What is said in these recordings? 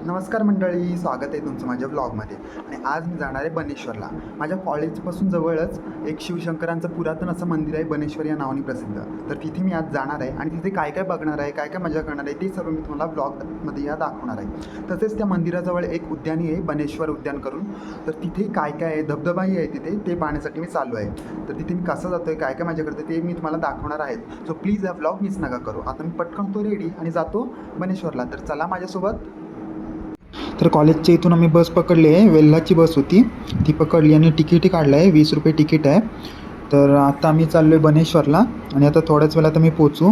नमस्कार मंडळी, स्वागत आहे तुमचं माझ्या ब्लॉगमध्ये. आणि आज मी जाणार आहे बनेश्वरला. माझ्या कॉलेजपासून जवळच एक शिवशंकरांचं पुरातन असं मंदिर आहे, बनेश्वर या नावाने प्रसिद्ध. तर तिथे मी आज जाणार आहे आणि तिथे काय काय बघणार आहे, काय काय मजा करणार आहे, ते सर्व मी तुम्हाला ब्लॉगमध्ये या दाखवणार आहे. तसेच त्या मंदिराजवळ एक उद्यानही आहे, बनेश्वर उद्यान करून. तर तिथे काय काय आहे, धबधबाही आहे तिथे, ते पाहण्यासाठी मी चाललो आहे. तर तिथे मी कसं जातो आहे, काय काय मजा करते ते मी तुम्हाला दाखवणार आहे. सो प्लीज हा ब्लॉग मिस नका करू. आता मी पटकन होतो रेडी आणि जातो बनेश्वरला. तर चला माझ्यासोबत. तर कॉलेजच्या इथून आम्ही बस पकडली आहे, वेल्हाची बस होती ती पकडली आणि तिकीटही काढलं आहे. 20 रुपये तिकीट आहे. तर आता आम्ही चाललो आहे बनेश्वरला आणि आता थोड्याच वेळात आम्ही पोचू.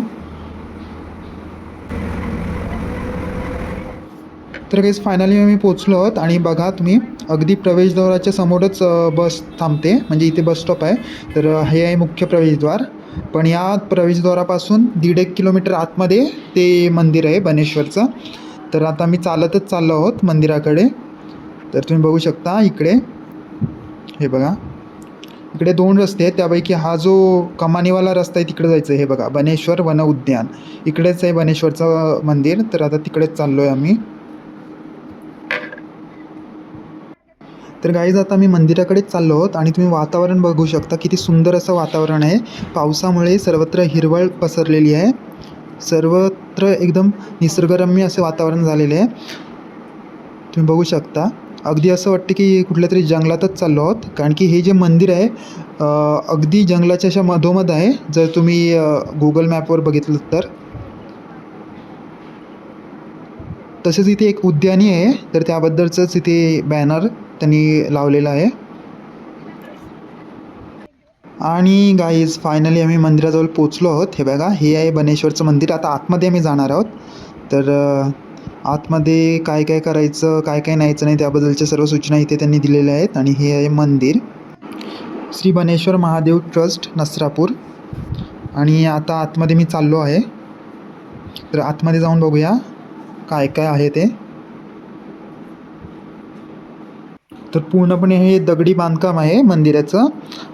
तर काहीच फायनली आम्ही पोचलो आहोत आणि बघा तुम्ही अगदी प्रवेशद्वाराच्या समोरच बस थांबते, म्हणजे इथे बस स्टॉप आहे. तर हे आहे मुख्य प्रवेशद्वार. पण या प्रवेशद्वारापासून 1.5 किलोमीटर आतमध्ये ते मंदिर आहे बनेश्वरचं. तर आता आम्ही चालतच चाललो आहोत मंदिराकडे. तर तुम्ही बघू शकता इकडे, हे बघा इकडे 2 रस्ते आहेत, त्यापैकी हा जो कमानीवाला रस्ता आहे तिकडे जायचं आहे. हे बघा बनेश्वर वन उद्यान, इकडेच आहे बनेश्वरचं मंदिर. तर आता तिकडेच चाललो आहे आम्ही. तर गाईज आता आम्ही मंदिराकडेच चाललो आहोत आणि तुम्ही वातावरण बघू शकता, किती सुंदर असं वातावरण आहे. पावसामुळे सर्वत्र हिरवळ पसरलेली आहे, सर्वत्र एकदम निसर्गरम्य असे वातावरण झालेले आहे. तुम्ही बघू शकता, अगदी असं वाटतं की कुठल्या तरी जंगलातच चाललो आहोत, कारण की हे जे मंदिर आहे अगदी जंगलाच्या अशा मधोमध आहे. जर तुम्ही गुगल मॅपवर बघितलं तर. तसेच इथे एक उद्यानही आहे, तर त्याबद्दलचंच इथे बॅनर त्यांनी लावलेला आहे. आणि गाईज फायनली आम्ही मंदिराजवळ पोचलो आहोत. हे बघा, हे आहे बनेश्वरचं मंदिर. आता आतमध्ये आम्ही जाणार आहोत. तर आतमध्ये काय काय करायचं, काय काय न्यायचं नाही, त्याबद्दलच्या सर्व सूचना इथे त्यांनी दिलेल्या आहेत. आणि हे आहे मंदिर, श्री बनेश्वर महादेव ट्रस्ट नसरापूर. आणि आता आतमध्ये मी चाललो आहे. तर आतमध्ये जाऊन बघूया काय काय आहे ते. तर पूर्णपणे हे दगडी बांधकाम आहे मंदिराचं.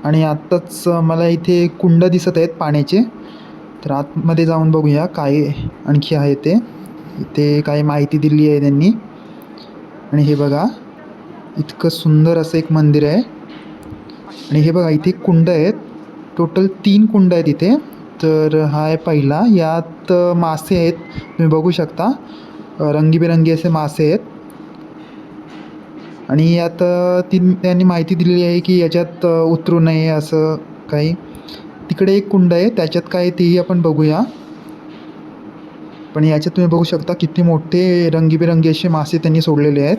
आणि आत्ताच मला इथे कुंड दिसत आहेत पाण्याचे. तर आतमध्ये जाऊन बघूया काय आणखी आहे ते. इथे काय माहिती दिली आहे त्यांनी. आणि हे बघा, इतकं सुंदर असं एक मंदिर आहे. आणि हे बघा, इथे कुंड आहेत, टोटल 3 कुंड आहेत इथे. तर हा आहे पहिला, यात मासे आहेत, तुम्ही बघू शकता, रंगीबेरंगी असे मासे आहेत. आणि यात त्यांनी माहिती दिलेली आहे की याच्यात उतरू नये असं काही. तिकडे एक कुंड आहे, त्याच्यात काय तेही आपण बघूया. पण याच्यात तुम्ही बघू शकता किती मोठे रंगीबेरंगी असे मासे त्यांनी सोडलेले आहेत.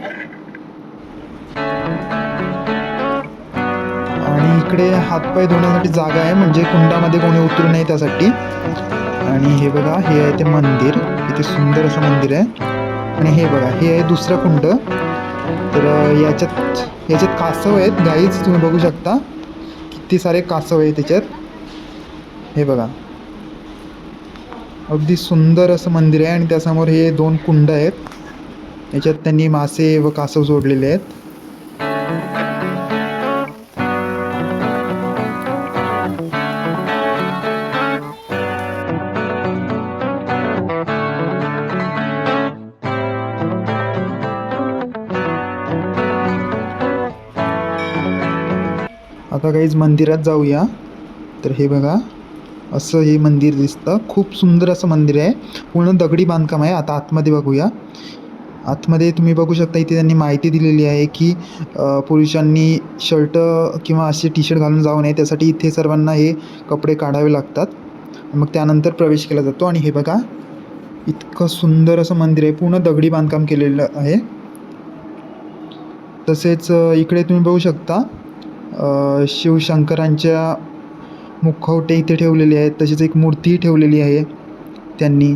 आणि इकडे हातपाय धुण्यासाठी जागा आहे, म्हणजे कुंडामध्ये कोणी उतरू नये त्यासाठी. आणि हे बघा, हे आहे ते मंदिर, किती सुंदर असं मंदिर आहे. आणि हे बघा, हे आहे दुसरं कुंड. तर याच्यात कासव आहेत गाईज, तुम्ही बघू शकता किती सारे कासव आहेत त्याच्यात. हे बघा, अगदी सुंदर असं मंदिर आहे. आणि त्यासमोर हे 2 कुंड आहेत, याच्यात त्यांनी मासे व कासव सोडलेले आहेत. आता काहीच मंदिरात जाऊया. तर हे बघा, असं हे मंदिर दिसतं, खूप सुंदर असं मंदिर आहे, पूर्ण दगडी बांधकाम आहे. आता आतमध्ये बघूया. आतमध्ये तुम्ही बघू शकता, इथे त्यांनी माहिती दिलेली आहे की पुरुषांनी शर्ट किंवा असे टी शर्ट घालून जाऊ नये, त्यासाठी इथे सर्वांना हे कपडे काढावे लागतात, मग त्यानंतर प्रवेश केला जातो. आणि हे बघा, इतकं सुंदर असं मंदिर आहे, पूर्ण दगडी बांधकाम केलेलं आहे. तसेच इकडे तुम्ही बघू शकता शिवशंकरांच्या मुखवटे इथे ठेवलेले आहेत. तसेच एक मूर्ती ठेवलेली आहे त्यांनी,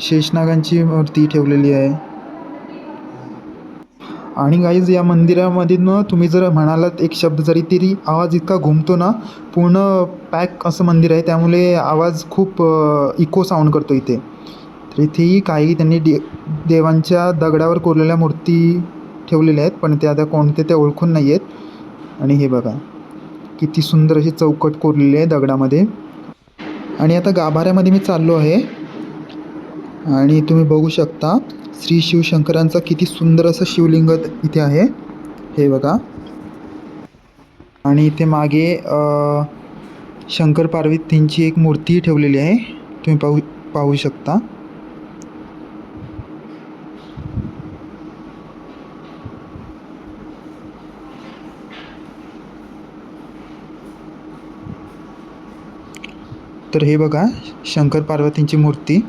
शेषनागांची मूर्ती ठेवलेली आहे. आणि गाईज या मंदिरामध्ये तुम्ही जर म्हणालात एक शब्द जरी, तरी आवाज इतका घुमतो ना, पूर्ण पॅक असं मंदिर आहे, त्यामुळे आवाज खूप इको साऊंड करतो इथे. तर इथेही काही त्यांनी देवांच्या दगडावर कोरलेल्या मूर्ती ठेवलेल्या आहेत, पण त्या आता कोणते ते ओळखून नाही आहेत. आणि हे बघा, किती सुंदर अशी चौकट कोरलेली आहे दगडामध्ये. आणि आता गाभाऱ्यामध्ये मी चाललो आहे आणि तुम्ही बघू शकता श्री शिवशंकरांचा किती सुंदर असं शिवलिंग इथे आहे, हे बघा. आणि इथे मागे शंकर पार्वतींची एक मूर्ती ठेवलेली आहे, तुम्ही पाहू शकता. तर हे बघा शंकर पार्वतींची मूर्ती.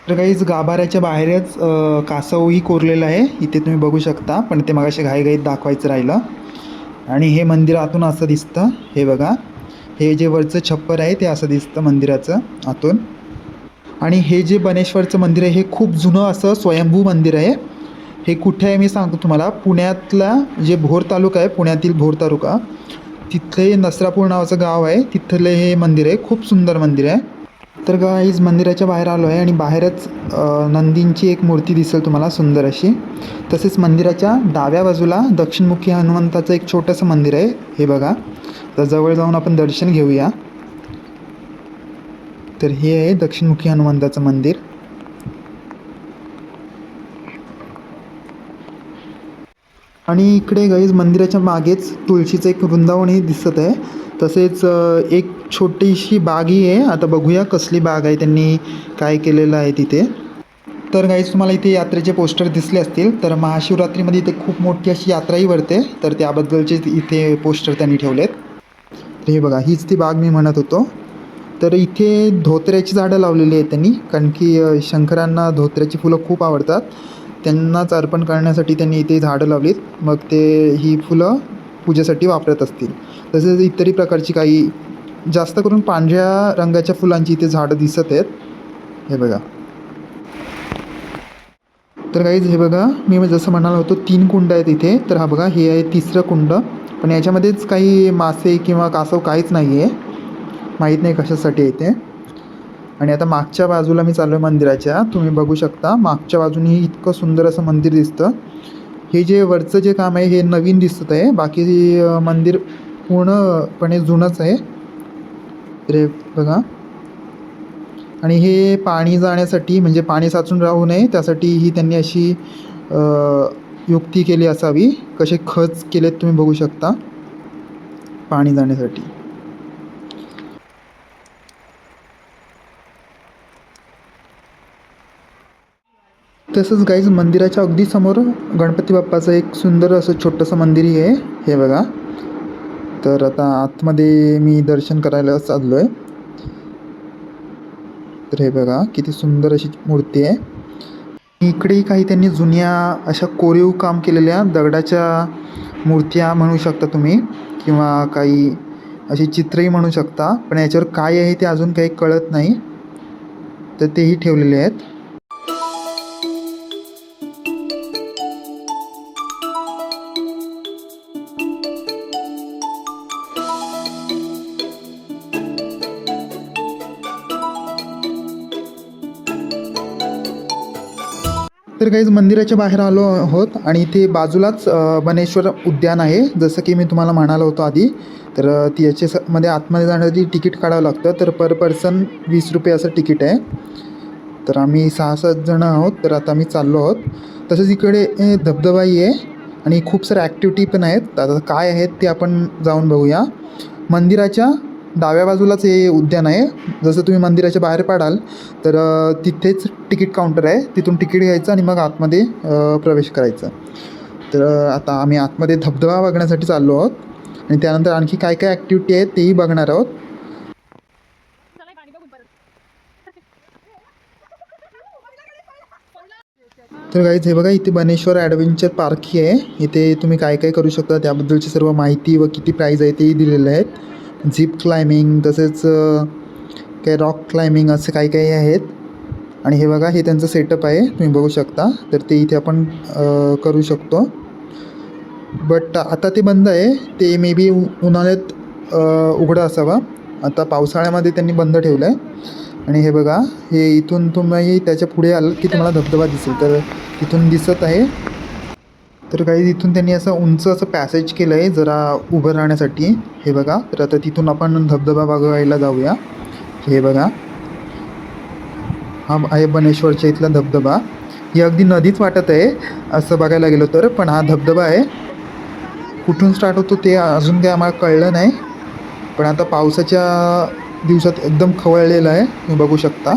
तर काहीच गाभाऱ्याच्या बाहेरच कासवही कोरलेलं आहे, इथे तुम्ही बघू शकता. पण ते मगाशी घाईघाईत दाखवायचं राहिलं. आणि हे मंदिर आतून असं दिसतं, हे बघा. हे जे वरचं छप्पर आहे ते असं दिसतं मंदिराचं आतून. आणि हे जे बनेश्वरचं मंदिर आहे हे खूप जुनं असं स्वयंभू मंदिर आहे. हे कुठे आहे मी सांगतो तुम्हाला. पुण्यातला जे भोर तालुका आहे, पुण्यातील भोर तालुका, तिथले नसरापूर नावाचं गाव आहे, तिथले हे मंदिर आहे. खूप सुंदर मंदिर आहे. तर गाईज मंदिराच्या बाहेर आलो आहे आणि बाहेरच नंदींची एक मूर्ती दिसेल तुम्हाला सुंदर अशी. तसेच मंदिराच्या डाव्या बाजूला दक्षिणमुखी हनुमंताचं एक छोटंसं मंदिर आहे, हे बघा. तर जवळ जाऊन आपण दर्शन घेऊया. तर हे आहे दक्षिणमुखी हनुमंताचं मंदिर. आणि इकडे गाईज मंदिराच्या मागेच तुळशीचं एक वृंदावनही दिसत आहे. तसेच एक छोटीशी बागही आहे. आता बघूया कसली बाग आहे, त्यांनी काय केलेलं आहे तिथे. तर गाईज तुम्हाला इथे यात्रेचे पोस्टर दिसले असतील. तर महाशिवरात्रीमध्ये इथे खूप मोठी अशी यात्राही भरते, तर त्याबद्दलचे इथे पोस्टर त्यांनी ठेवलेत. तर हे बघा, हीच ती बाग मी म्हणत होतो. तर इथे धोत्र्याची झाडं लावलेली आहेत त्यांनी, कारण की शंकरांना धोत्र्याची फुलं खूप आवडतात. त्यांनाच अर्पण करण्यासाठी त्यांनी इथे झाडं लावलीत. मग ते ही फुलं पूजेसाठी वापरत असतील. तसेच इतरही प्रकारची काही, जास्त करून पांढऱ्या रंगाच्या फुलांची इथे झाडं दिसत आहेत, हे बघा. तर गाईज हे बघा, मी जसं म्हणालो होतो 3 कुंड आहेत इथे. तर हा बघा, हे आहे 3रं कुंड. पण याच्यामध्येच काही मासे किंवा कासव काहीच नाही आहे, माहीत नाही कशासाठी आहे ते. आणि आता मागच्या बाजूला मी चाललो आहे मंदिराच्या, तुम्ही बघू शकता. मागच्या बाजूनी इतकं सुंदर असं मंदिर दिसतं. हे जे वरचं जे काम आहे हे नवीन दिसत आहे, बाकी मंदिर पूर्णपणे जुनंच आहे. तर हे बघा. आणि हे पाणी जाण्यासाठी, म्हणजे पाणी साचून राहू नये त्यासाठी ही त्यांनी अशी युक्ती केली असावी. कसे खच केलेत तुम्ही बघू शकता पाणी जाण्यासाठी. तसंच गाईज मंदिराच्या अगदी समोर गणपती बाप्पाचं एक सुंदर असं छोटंसं मंदिरही आहे, हे बघा. तर आता आतमध्ये मी दर्शन करायला चाललो आहे. तर हे बघा किती सुंदर अशी मूर्ती आहे. इकडेही काही त्यांनी जुन्या अशा कोरीव काम केलेल्या दगडाच्या मूर्त्या म्हणू शकता तुम्ही, किंवा काही अशी चित्रही म्हणू शकता. पण याच्यावर काय आहे ते अजून काही कळत नाही, तर तेही ठेवलेले आहेत. तर काहीच मंदिराच्या बाहेर आलो आहोत आणि इथे बाजूलाच बनेश्वर उद्यान आहे, जसं की मी तुम्हाला म्हणालो होतो आधी. तर मध्ये आतमध्ये जाण्यासाठी तिकीट काढावं लागतं. तर पर पर्सन 20 रुपये असं तिकीट आहे. तर आम्ही 6-7 जणं आहोत, तर आता आम्ही चाललो आहोत. तसंच इकडे धबधबाही आहे आणि खूप साऱ्या ॲक्टिव्हिटी पण आहेत. आता काय आहेत ते आपण जाऊन बघूया. मंदिराच्या डाव्या बाजूलाच हे उद्यान आहे. जसं तुम्ही मंदिराच्या बाहेर पडाल तर तिथेच तिकीट काउंटर आहे, तिथून तिकीट घ्यायचं आणि मग आतमध्ये प्रवेश करायचा. तर आता आम्ही आतमध्ये धबधबा बघण्यासाठी चाललो आहोत आणि त्यानंतर आणखी काय काय ॲक्टिव्हिटी आहेत तेही बघणार आहोत. तर गाईज हे बघा, इथे बनेश्वर ॲडव्हेंचर पार्क ही आहे. इथे तुम्ही काय काय करू शकता त्याबद्दलची सर्व माहिती व किती प्राईज आहे तेही दिलेलं आहेत. झिप क्लाइम्बिंग, तसेच काही रॉक क्लाइम्बिंग असे काही काही आहेत. आणि हे बघा, हे त्यांचं सेटअप आहे, तुम्ही बघू शकता. तर ते इथे आपण करू शकतो. बट आता ते बंद आहे, ते मे बी उन्हाळ्यात उघडं असावं. आता पावसाळ्यामध्ये त्यांनी बंद ठेवलं आहे. आणि हे बघा, हे इथून तुम्ही त्याच्या पुढे आलं की तुम्हाला धबधबा दिसेल, तर इथून दिसत आहे. तर काही इथून त्यांनी असं उंच असं पॅसेज केलं आहे जरा उभं राहण्यासाठी. हे बघा, तर आता तिथून आपण धबधबा बघायला जाऊया. हे बघा, हा आहे बनेश्वरच्या इथला धबधबा. ही अगदी नदीच वाटत आहे असं बघायला गेलो तर, पण हा धबधबा आहे. कुठून स्टार्ट होतो ते अजून काही आम्हाला कळलं नाही, पण आता पावसाच्या दिवसात एकदम खवळलेलं आहे, तुम्ही बघू शकता.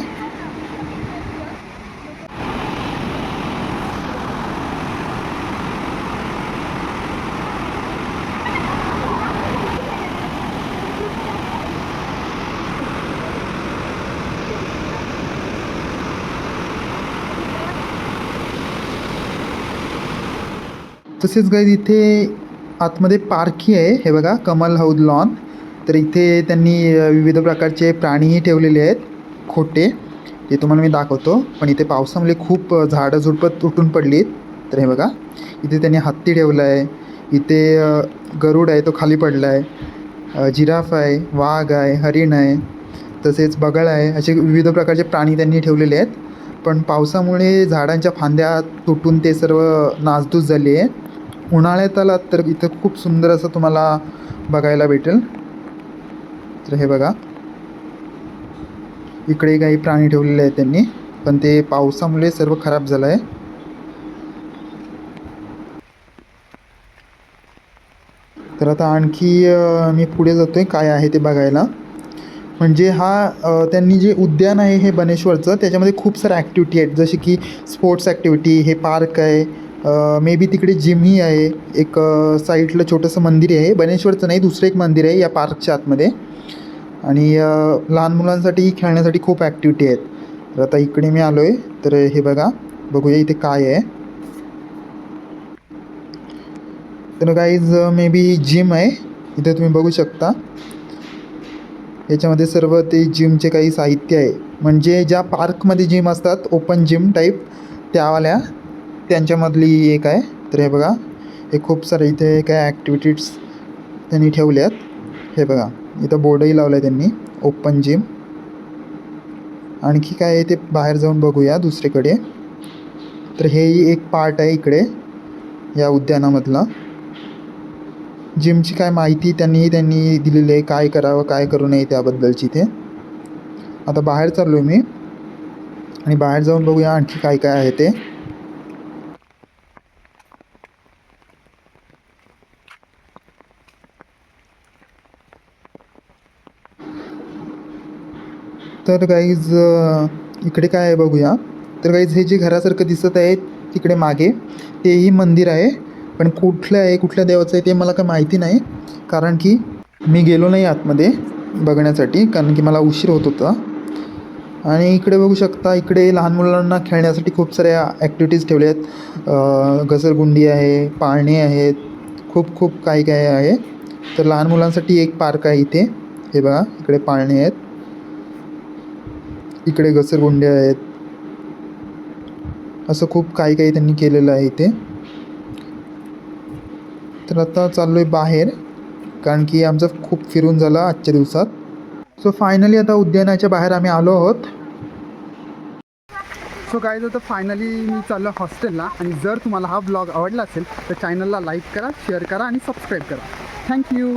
तसेच गाईज इथे आतमध्ये पार्कही आहे. हे बघा, कमल हौद लॉन. तर इथे त्यांनी विविध प्रकारचे प्राणीही ठेवलेले आहेत, खोटे. ते तुम्हाला मी दाखवतो. पण इथे पावसामुळे खूप झाडं झुडपं तुटून पडली आहेत. तर हे बघा, इथे त्यांनी हत्ती ठेवला आहे. इथे गरुड आहे, तो खाली पडला आहे. जिराफ आहे, वाघ आहे, हरिण आहे, तसेच बगळ आहे. असे विविध प्रकारचे प्राणी त्यांनी ठेवलेले आहेत. पण पावसामुळे झाडांच्या फांद्या तुटून ते सर्व नासधूस झाली आहे. उन्हाळ्यात आलात तर इथं खूप सुंदर असं तुम्हाला बघायला भेटेल. तर हे बघा, इकडे काही प्राणी ठेवलेले आहेत त्यांनी, पण ते पावसामुळे सर्व खराब झालं आहे. तर आता आणखी मी पुढे जातो आहे काय आहे ते बघायला. म्हणजे हा त्यांनी जे उद्यान आहे हे बनेश्वरचं, त्याच्यामध्ये खूप साऱ्या ॲक्टिव्हिटी आहेत, जसे की स्पोर्ट्स ॲक्टिव्हिटी, हे पार्क आहे, मे बी तिकडे जिमही आहे. एक साईडला छोटंसं मंदिर आहे, बनेश्वरचं नाही, दुसरं एक मंदिर आहे या पार्कच्या आतमध्ये. आणि लहान मुलांसाठी खेळण्यासाठी खूप ॲक्टिव्हिटी आहेत. तर आता इकडे मी आलो आहे, तर हे बघा, बघूया इथे काय आहे. तर गाईज मे बी जिम आहे, इथे तुम्ही बघू शकता. याच्यामध्ये सर्व ते जिमचे काही साहित्य आहे, म्हणजे ज्या पार्कमध्ये जिम असतात, ओपन जिम टाईप, त्यावाल्या त्यांच्यामधली एक आहे. तर हे बघा, हे खूप सारे इथे काय ॲक्टिव्हिटीज त्यांनी ठेवल्यात. हे बघा, इथं बोर्डही लावला आहे त्यांनी, ओपन जिम. आणखी काय आहे ते बाहेर जाऊन बघूया दुसरीकडे. तर हेही एक पार्ट आहे इकडे या उद्यानामधला. जिमची काय माहिती त्यांनी दिलेली आहे, काय करावं काय करू नये त्याबद्दलची. ते आता बाहेर चाललो आहे मी, आणि बाहेर जाऊन बघूया आणखी काय काय आहे ते. तर गाईज इकडे काय आहे बघूया. तर गाईज हे जे घरासारखं दिसत आहे तिकडे मागे, तेही मंदिर आहे. पण कुठलं आहे, कुठल्या देवाचं आहे ते मला काय माहिती नाही, कारण की मी गेलो नाही आतमध्ये बघण्यासाठी, कारण की मला उशीर होत होता. आणि इकडे बघू शकता, इकडे लहान मुलांना खेळण्यासाठी खूप साऱ्या ॲक्टिव्हिटीज ठेवल्या आहेत. घसरगुंडी आहे, पाळणे आहेत, खूप खूप काही काय आहे. तर लहान मुलांसाठी एक पार्क आहे इथे. हे बघा, इकडे पाळणे आहेत, इकडे घसरगुंड्या आहेत, असं खूप काही काही त्यांनी केलेलं आहे इथे. तर आता चाललो आहे बाहेर, कारण की आमचं खूप फिरून झालं आजच्या दिवसात. सो फायनली आता उद्यानाच्या बाहेर आम्ही आलो आहोत. सो गाईज, आता फायनली मी चाललो हॉस्टेलला. आणि जर तुम्हाला हा ब्लॉग आवडला असेल तर चॅनलला लाईक करा, शेअर करा आणि सबस्क्राईब करा. थँक्यू.